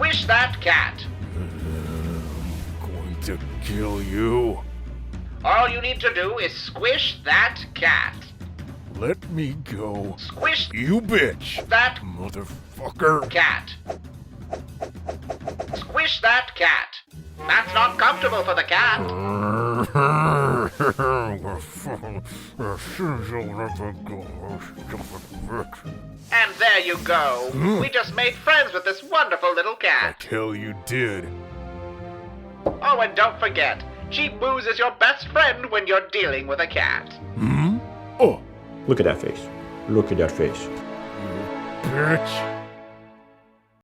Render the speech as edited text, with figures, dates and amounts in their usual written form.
Squish that cat. I'm going to kill you. All you need to do is squish that cat. Let me go. Squish You bitch. that Motherfucker. cat. Squish that cat. That's not comfortable for the cat. And there you go. We just made friends with this wonderful little cat. Hell you did. Oh, and don't forget, Cheap Booze is your best friend when you're dealing with a cat. Oh, Look at that face. Look at that face. you bitch.